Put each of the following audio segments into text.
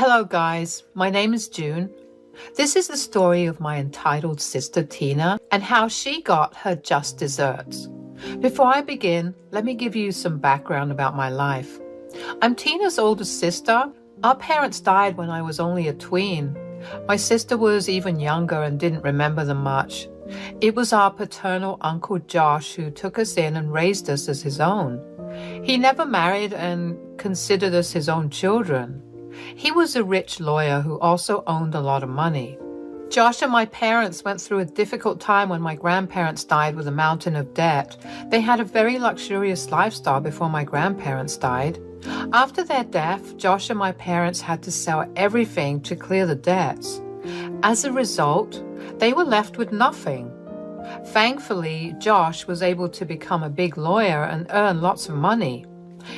Hello guys, my name is June. This is the story of my entitled sister Tina and how she got her just desserts. Before I begin, let me give you some background about my life. I'm Tina's oldest sister. Our parents died when I was only a tween. My sister was even younger and didn't remember them much. It was our paternal Uncle Josh who took us in and raised us as his own. He never married and considered us his own children. He was a rich lawyer who also owned a lot of money. Josh and my parents went through a difficult time when my grandparents died with a mountain of debt. They had a very luxurious lifestyle before my grandparents died. After their death, Josh and my parents had to sell everything to clear the debts. As a result, they were left with nothing. Thankfully, Josh was able to become a big lawyer and earn lots of money.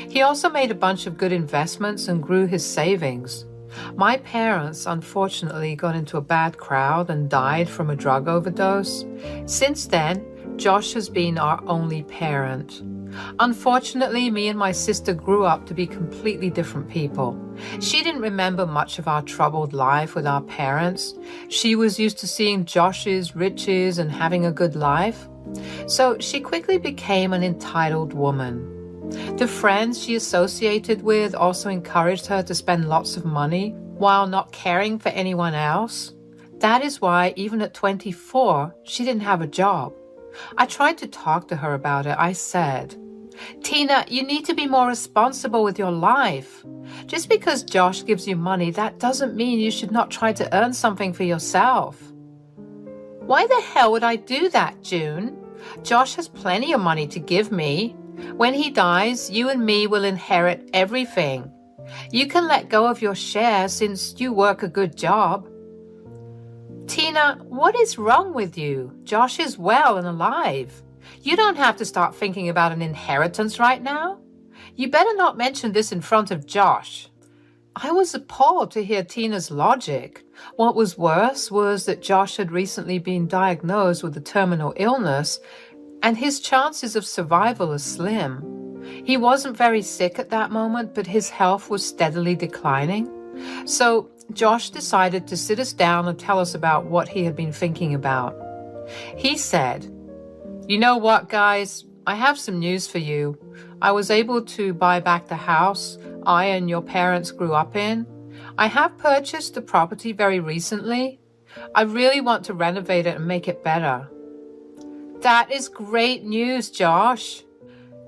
He also made a bunch of good investments and grew his savings. My parents, unfortunately, got into a bad crowd and died from a drug overdose. Since then, Josh has been our only parent. Unfortunately, me and my sister grew up to be completely different people. She didn't remember much of our troubled life with our parents. She was used to seeing Josh's riches and having a good life. So she quickly became an entitled woman. The friends she associated with also encouraged her to spend lots of money while not caring for anyone else. That is why, even at 24, she didn't have a job. I tried to talk to her about it. I said, "Tina, you need to be more responsible with your life. Just because Josh gives you money, that doesn't mean you should not try to earn something for yourself." "Why the hell would I do that, June? Josh has plenty of money to give me. When he dies, you and me will inherit everything. You can let go of your share since you work a good job." "Tina, what is wrong with you? Josh is well and alive. You don't have to start thinking about an inheritance right now. You better not mention this in front of Josh." I was appalled to hear Tina's logic. What was worse was that Josh had recently been diagnosed with a terminal illness, and his chances of survival are slim. He wasn't very sick at that moment, but his health was steadily declining. So Josh decided to sit us down and tell us about what he had been thinking about. He said, "You know what, guys? I have some news for you. I was able to buy back the house I and your parents grew up in. I have purchased the property very recently. I really want to renovate it and make it better." "That is great news, Josh.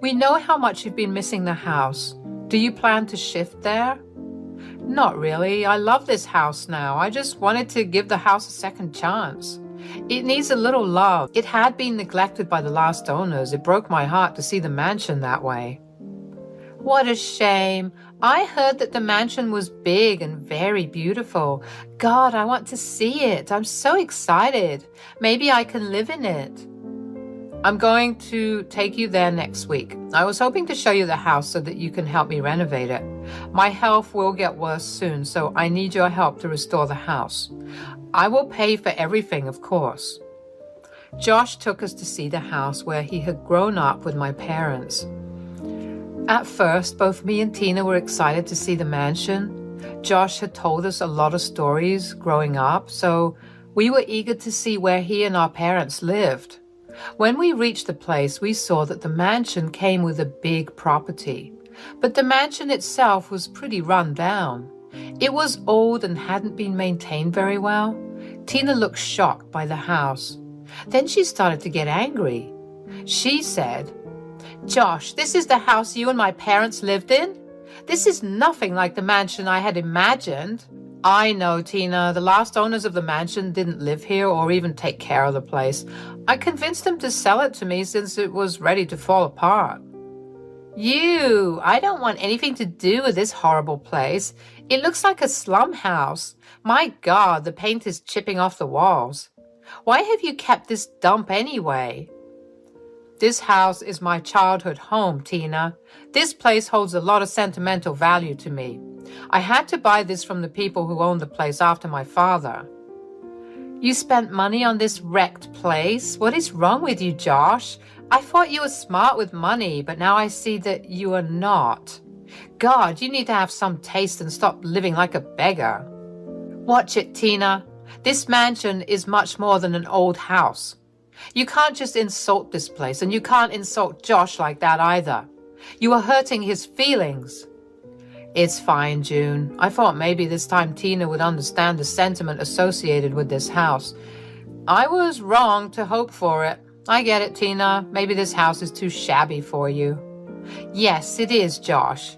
We know how much you've been missing the house. Do you plan to shift there?" "Not really. I love this house now. I just wanted to give the house a second chance. It needs a little love. It had been neglected by the last owners. It broke my heart to see the mansion that way." "What a shame. I heard that the mansion was big and very beautiful. God, I want to see it. I'm so excited. Maybe I can live in it." "I'm going to take you there next week. I was hoping to show you the house so that you can help me renovate it. My health will get worse soon, so I need your help to restore the house. I will pay for everything, of course." Josh took us to see the house where he had grown up with my parents. At first, both me and Tina were excited to see the mansion. Josh had told us a lot of stories growing up, so we were eager to see where he and our parents lived. When we reached the place, we saw that the mansion came with a big property, but the mansion itself was pretty run down. It was old and hadn't been maintained very well. Tina looked shocked by the house. Then she started to get angry. She said, "Josh, this is the house you and my parents lived in? This is nothing like the mansion I had imagined." "I know, Tina. The last owners of the mansion didn't live here or even take care of the place. I convinced them to sell it to me since it was ready to fall apart." I don't want anything to do with this horrible place. It looks like a slum house. My God, the paint is chipping off the walls. Why have you kept this dump anyway?" "This house is my childhood home, Tina. This place holds a lot of sentimental value to me. I had to buy this from the people who owned the place after my father." "You spent money on this wrecked place? What is wrong with you, Josh? I thought you were smart with money, but now I see that you are not. God, you need to have some taste and stop living like a beggar. Watch it, Tina. This mansion is much more than an old house. You can't just insult this place, and you can't insult Josh like that either. You are hurting his feelings. It's fine, June. I thought maybe this time Tina would understand the sentiment associated with this house. I was wrong to hope for it. I get it, Tina. Maybe this house is too shabby for you. Yes, it is, Josh.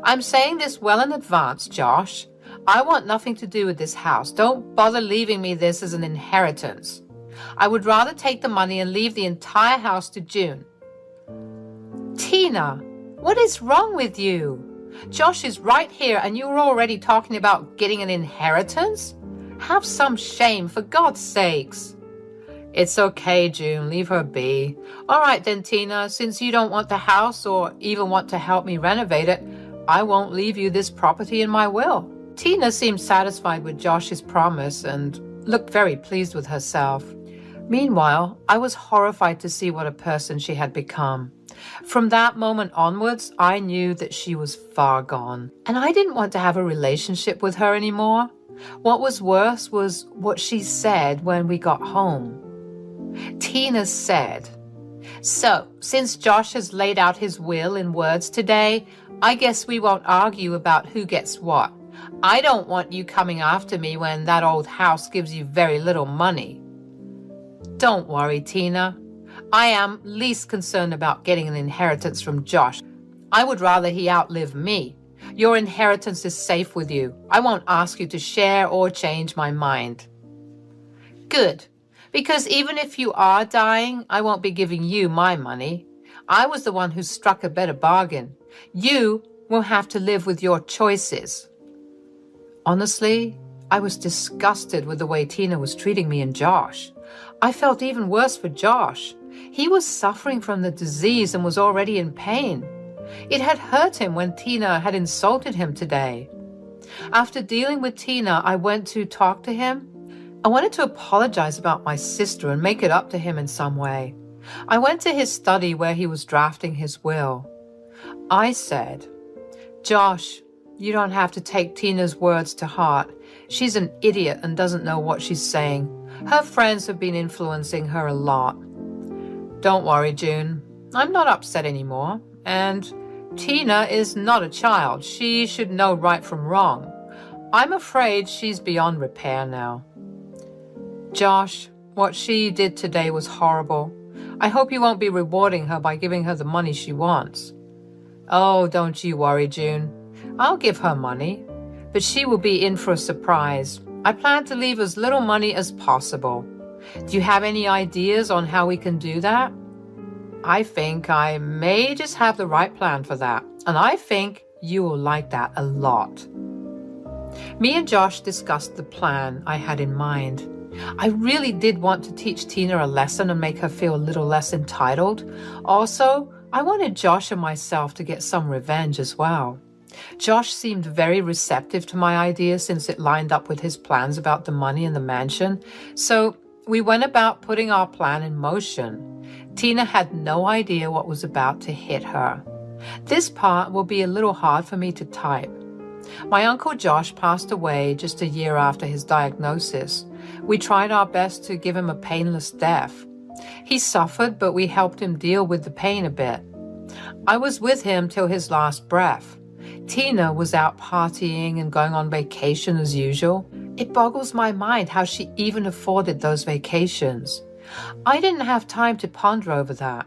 I'm saying this well in advance, Josh. I want nothing to do with this house. Don't bother leaving me this as an inheritance. I would rather take the money and leave the entire house to June. Tina, what is wrong with you? Josh is right here and you're already talking about getting an inheritance? Have some shame, for God's sakes. It's okay, June. Leave her be. All right then, Tina, since you don't want the house or even want to help me renovate it, I won't leave you this property in my will. Tina seemed satisfied with Josh's promise and looked very pleased with herself. Meanwhile, I was horrified to see what a person she had become. From that moment onwards, I knew that she was far gone, and I didn't want to have a relationship with her anymore. What was worse was what she said when we got home. Tina said, "So, since Josh has laid out his will in words today, I guess we won't argue about who gets what. I don't want you coming after me when that old house gives you very little money." Don't worry, Tina. I am least concerned about getting an inheritance from Josh. I would rather he outlive me. Your inheritance is safe with you. I won't ask you to share or change my mind. Good, because even if you are dying, I won't be giving you my money. I was the one who struck a better bargain. You will have to live with your choices. Honestly, I was disgusted with the way Tina was treating me and Josh. I felt even worse for Josh. He was suffering from the disease and was already in pain. It had hurt him when Tina had insulted him today. After dealing with Tina, I went to talk to him. I wanted to apologize about my sister and make it up to him in some way. I went to his study where he was drafting his will. I said, "Josh, you don't have to take Tina's words to heart. She's an idiot and doesn't know what she's saying. Her friends have been influencing her a lot. Don't worry, June. I'm not upset anymore. And Tina is not a child. She should know right from wrong. I'm afraid she's beyond repair now. Josh, what she did today was horrible. I hope you won't be rewarding her by giving her the money she wants." "Oh, don't you worry, June. I'll give her money, but she will be in for a surprise. I plan to leave as little money as possible. Do you have any ideas on how we can do that?" "I think I may just have the right plan for that, and I think you will like that a lot." Me and Josh discussed the plan I had in mind. I really did want to teach Tina a lesson and make her feel a little less entitled. Also, I wanted Josh and myself to get some revenge as well. Josh seemed very receptive to my idea since it lined up with his plans about the money and the mansion. So we went about putting our plan in motion. Tina had no idea what was about to hit her. This part will be a little hard for me to type. My Uncle Josh passed away just a year after his diagnosis. We tried our best to give him a painless death. He suffered, but we helped him deal with the pain a bit. I was with him till his last breath. Tina was out partying and going on vacation as usual. It boggles my mind how she even afforded those vacations. I didn't have time to ponder over that.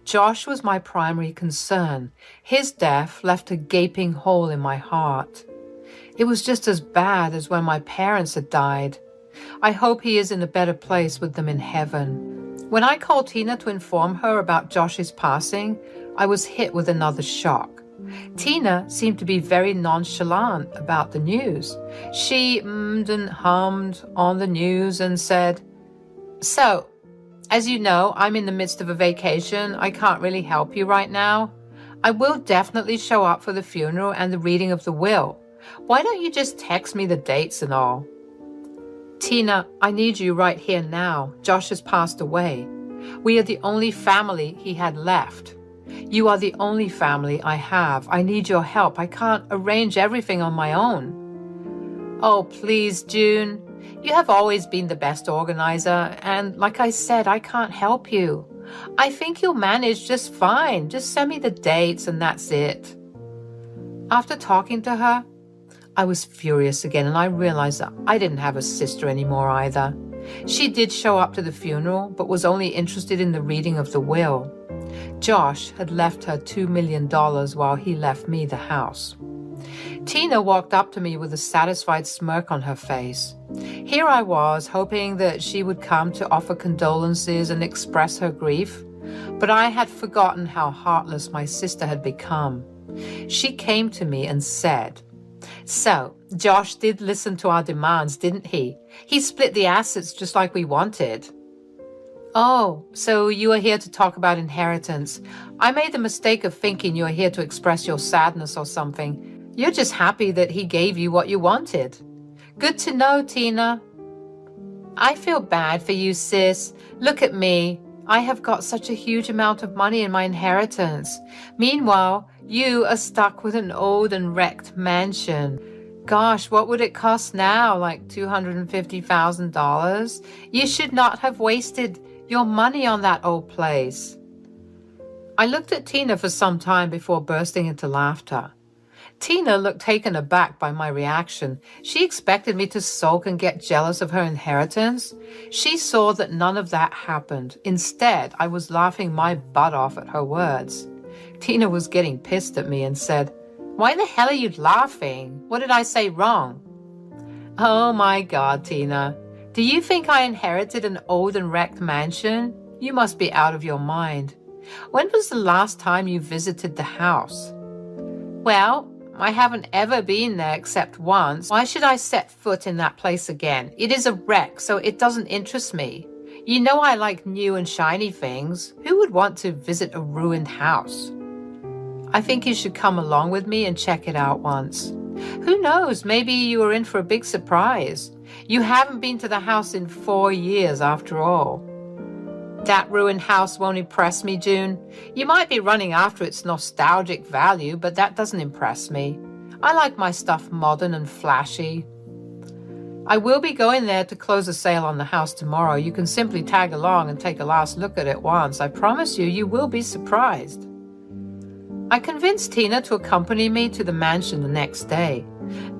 Josh was my primary concern. His death left a gaping hole in my heart. It was just as bad as when my parents had died. I hope he is in a better place with them in heaven. When I called Tina to inform her about Josh's passing, I was hit with another shock. Tina seemed to be very nonchalant about the news. She ummed and hummed on the news and said, "So, as you know, I'm in the midst of a vacation. I can't really help you right now. I will definitely show up for the funeral and the reading of the will. Why don't you just text me the dates and all?" "Tina, I need you right here now. Josh has passed away. We are the only family he had left." You are the only family I have. I need your help. I can't arrange everything on my own." "Oh, please, June. You have always been the best organizer, and like I said, I can't help you. I think you'll manage just fine. Just send me the dates and that's it." After talking to her, I was furious again, and I realized that I didn't have a sister anymore either. She did show up to the funeral, but was only interested in the reading of the will. Josh had left her $2 million while he left me the house. Tina walked up to me with a satisfied smirk on her face. Here I was, hoping that she would come to offer condolences and express her grief, but I had forgotten how heartless my sister had become. She came to me and said, "So, Josh did listen to our demands, didn't he? He split the assets just like we wanted." "Oh, so you are here to talk about inheritance. I made the mistake of thinking you are here to express your sadness or something. You're just happy that he gave you what you wanted." "Good to know, Tina." "I feel bad for you, sis. Look at me. I have got such a huge amount of money in my inheritance. Meanwhile, you are stuck with an old and wrecked mansion. Gosh, what would it cost now? Like $250,000? You should not have wasted your money on that old place." I looked at Tina for some time before bursting into laughter. Tina looked taken aback by my reaction. She expected me to sulk and get jealous of her inheritance. She saw that none of that happened. Instead, I was laughing my butt off at her words. Tina was getting pissed at me and said, "Why the hell are you laughing? What did I say wrong?" "Oh my God, Tina. Do you think I inherited an old and wrecked mansion? You must be out of your mind. When was the last time you visited the house?" "Well, I haven't ever been there except once. Why should I set foot in that place again? It is a wreck, so it doesn't interest me. You know I like new and shiny things. Who would want to visit a ruined house?" "I think you should come along with me and check it out once. Who knows, maybe you are in for a big surprise. You haven't been to the house in 4 years after all." "That ruined house won't impress me, June. You might be running after its nostalgic value, but that doesn't impress me. I like my stuff modern and flashy." "I will be going there to close a sale on the house tomorrow. You can simply tag along and take a last look at it once. I promise you, you will be surprised." I convinced Tina to accompany me to the mansion the next day.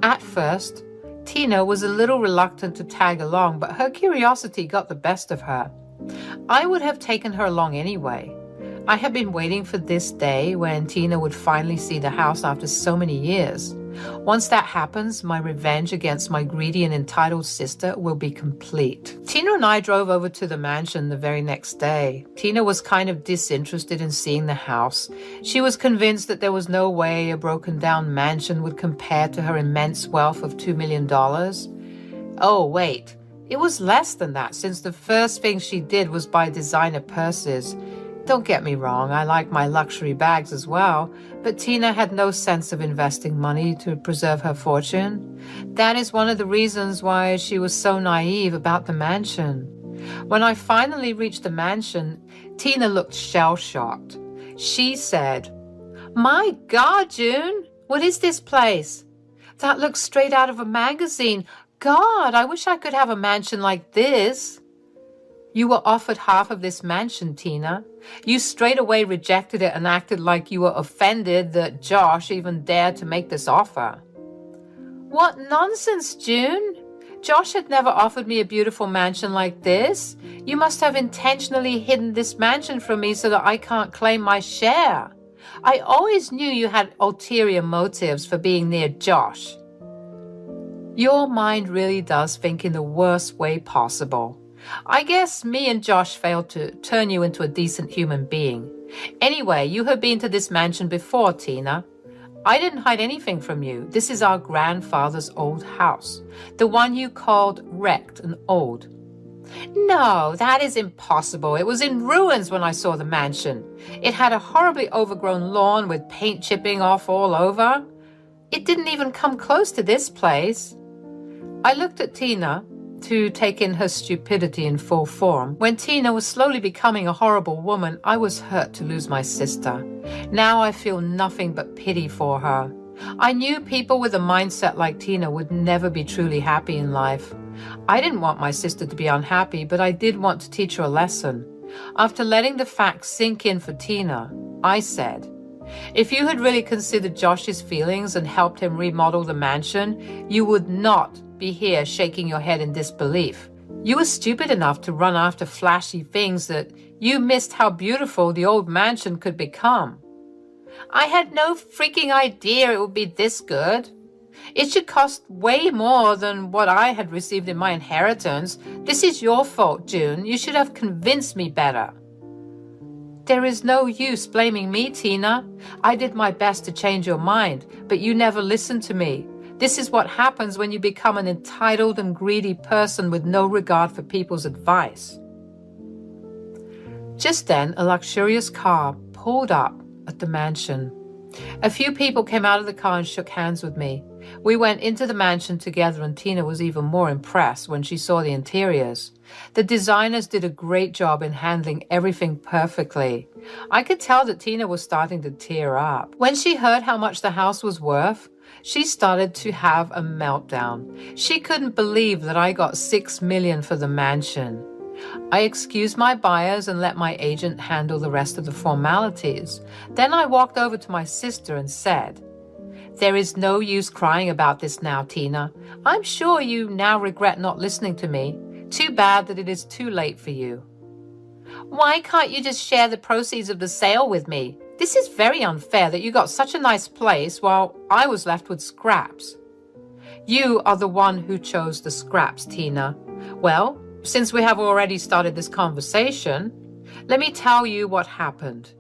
At first, Tina was a little reluctant to tag along, but her curiosity got the best of her. I would have taken her along anyway. I had been waiting for this day when Tina would finally see the house after so many years. Once that happens, my revenge against my greedy and entitled sister will be complete. Tina and I drove over to the mansion the very next day. Tina was kind of disinterested in seeing the house. She was convinced that there was no way a broken-down mansion would compare to her immense wealth of $2 million. Oh, wait. It was less than that, since the first thing she did was buy designer purses. Don't get me wrong, I like my luxury bags as well, but Tina had no sense of investing money to preserve her fortune. That is one of the reasons why she was so naive about the mansion. When I finally reached the mansion, Tina looked shell-shocked. She said, "My God, June, what is this place? That looks straight out of a magazine. God, I wish I could have a mansion like this." "You were offered half of this mansion, Tina. You straight away rejected it and acted like you were offended that Josh even dared to make this offer." "What nonsense, June. Josh had never offered me a beautiful mansion like this. You must have intentionally hidden this mansion from me so that I can't claim my share. I always knew you had ulterior motives for being near Josh." Your mind really does think in the worst way possible. I guess me and Josh failed to turn you into a decent human being. Anyway, you have been to this mansion before, Tina. I didn't hide anything from you. This is our grandfather's old house, the one you called wrecked and old. "No, that is impossible. It was in ruins when I saw the mansion. It had a horribly overgrown lawn with paint chipping off all over. It didn't even come close to this place." I looked at Tina. to take in her stupidity in full form. When Tina was slowly becoming a horrible woman, I was hurt to lose my sister. Now I feel nothing but pity for her. I knew people with a mindset like Tina would never be truly happy in life. I didn't want my sister to be unhappy, but I did want to teach her a lesson. After letting the facts sink in for Tina, I said, if you had really considered Josh's feelings and helped him remodel the mansion, you would not be here shaking your head in disbelief. You were stupid enough to run after flashy things that you missed how beautiful the old mansion could become. I had no freaking idea it would be this good. It should cost way more than what I had received in my inheritance. This is your fault, June. You should have convinced me better. There is no use blaming me, Tina. I did my best to change your mind, but you never listened to me. This is what happens when you become an entitled and greedy person with no regard for people's advice. Just then, a luxurious car pulled up at the mansion. A few people came out of the car and shook hands with me. We went into the mansion together, and Tina was even more impressed when she saw the interiors. The designers did a great job in handling everything perfectly. I could tell that Tina was starting to tear up. When she heard how much the house was worth, she started to have a meltdown. She couldn't believe that I got $6 million for the mansion. I excused my buyers and let my agent handle the rest of the formalities. Then I walked over to my sister and said, there is no use crying about this now, Tina. I'm sure you now regret not listening to me. Too bad that it is too late for you. Why can't you just share the proceeds of the sale with me? This is very unfair that you got such a nice place while I was left with scraps. You are the one who chose the scraps, Tina. Well, since we have already started this conversation, let me tell you what happened.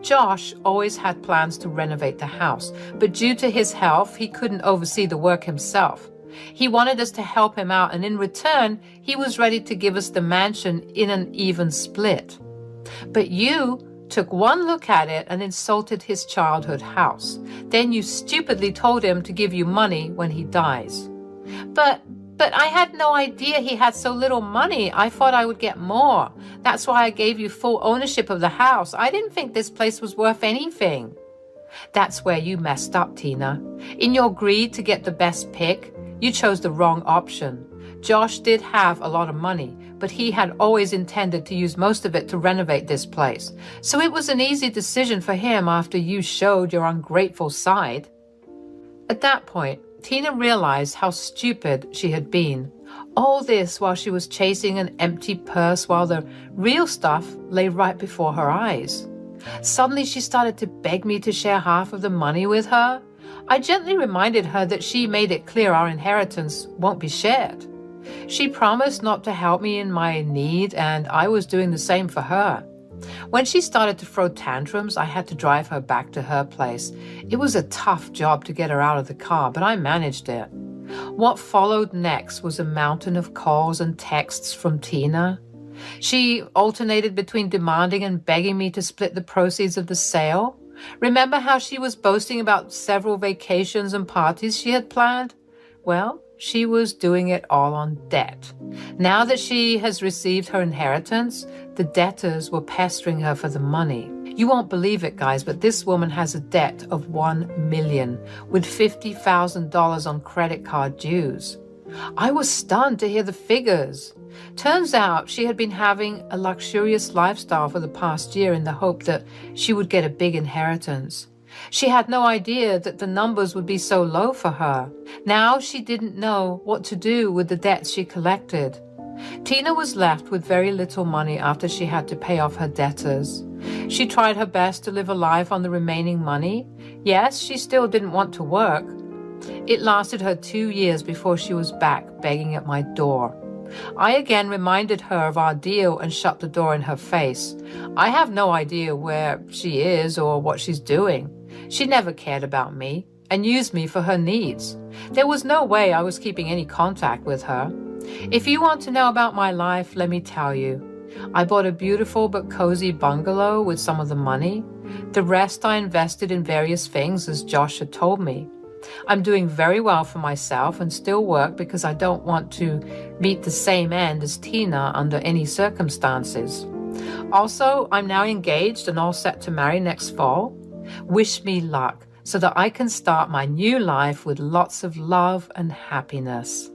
Josh always had plans to renovate the house, but due to his health, he couldn't oversee the work himself. He wanted us to help him out, and in return, he was ready to give us the mansion in an even split. But you took one look at it and insulted his childhood house. Then you stupidly told him to give you money when he dies. But I had no idea he had so little money. I thought I would get more. That's why I gave you full ownership of the house. I didn't think this place was worth anything. That's where you messed up, Tina. In your greed to get the best pick, you chose the wrong option. Josh did have a lot of money, but he had always intended to use most of it to renovate this place. So it was an easy decision for him after you showed your ungrateful side. At that point, Tina realized how stupid she had been. All this while she was chasing an empty purse while the real stuff lay right before her eyes. Suddenly she started to beg me to share half of the money with her. I gently reminded her that she made it clear our inheritance won't be shared. She promised not to help me in my need, and I was doing the same for her. When she started to throw tantrums, I had to drive her back to her place. It was a tough job to get her out of the car, but I managed it. What followed next was a mountain of calls and texts from Tina. She alternated between demanding and begging me to split the proceeds of the sale. Remember how she was boasting about several vacations and parties she had planned? Well, she was doing it all on debt. Now that she has received her inheritance, the debtors were pestering her for the money. You won't believe it, guys, but this woman has a debt of $1 million with $50,000 on credit card dues. I was stunned to hear the figures. Turns out she had been having a luxurious lifestyle for the past year in the hope that she would get a big inheritance. She had no idea that the numbers would be so low for her. Now she didn't know what to do with the debts she collected. Tina was left with very little money after she had to pay off her debtors. She tried her best to live a life on the remaining money. Yes, she still didn't want to work. It lasted her 2 years before she was back begging at my door. I again reminded her of our deal and shut the door in her face. I have no idea where she is or what she's doing. She never cared about me and used me for her needs. There was no way I was keeping any contact with her. If you want to know about my life, let me tell you. I bought a beautiful but cozy bungalow with some of the money. The rest I invested in various things as Josh had told me. I'm doing very well for myself and still work because I don't want to meet the same end as Tina under any circumstances. Also, I'm now engaged and all set to marry next fall. Wish me luck so that I can start my new life with lots of love and happiness.